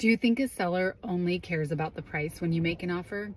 Do you think a seller only cares about the price when you make an offer?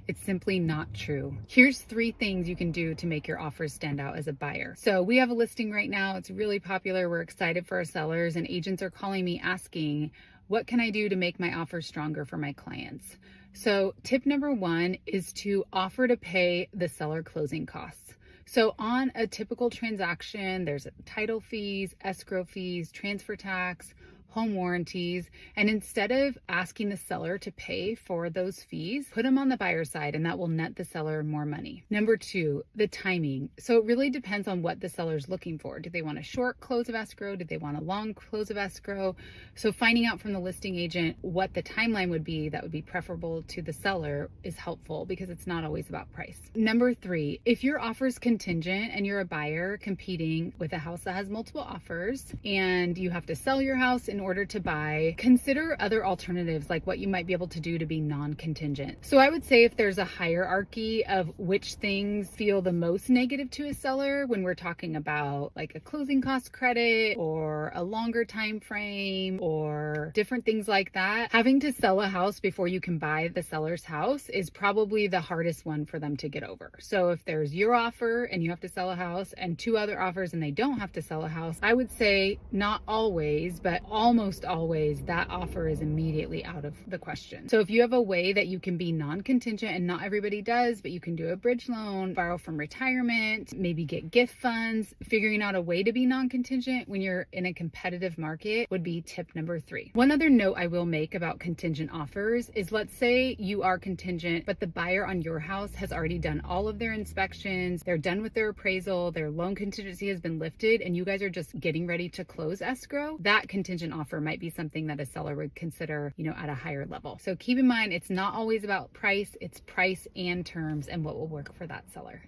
It's simply not true. Here's 3 things you can do to make your offers stand out as a buyer. So we have a listing right now. It's really popular. We're excited for our sellers, and agents are calling me asking, what can I do to make my offer stronger for my clients? So tip number 1 is to offer to pay the seller closing costs. So on a typical transaction, there's title fees, escrow fees, transfer tax, home warranties, and instead of asking the seller to pay for those fees, put them on the buyer side, and that will net the seller more money. Number 2, the timing. So it really depends on what the seller's looking for. Do they want a short close of escrow? Do they want a long close of escrow? So finding out from the listing agent what the timeline would be that would be preferable to the seller is helpful, because it's not always about price. Number 3, if your offer is contingent and you're a buyer competing with a house that has multiple offers and you have to sell your house in order to buy, consider other alternatives, like what you might be able to do to be non-contingent. So I would say if there's a hierarchy of which things feel the most negative to a seller when we're talking about like a closing cost credit or a longer time frame or different things like that, having to sell a house before you can buy the seller's house is probably the hardest one for them to get over. So if there's your offer and you have to sell a house and 2 other offers and they don't have to sell a house, I would say not always, but almost always that offer is immediately out of the question. So if you have a way that you can be non-contingent, and not everybody does, but you can do a bridge loan, borrow from retirement, maybe get gift funds, figuring out a way to be non-contingent when you're in a competitive market would be tip number 3. One other note I will make about contingent offers is, let's say you are contingent, but the buyer on your house has already done all of their inspections, they're done with their appraisal, their loan contingency has been lifted, and you guys are just getting ready to close escrow. That contingent offer might be something that a seller would consider, at a higher level. So keep in mind, it's not always about price, it's price and terms and what will work for that seller.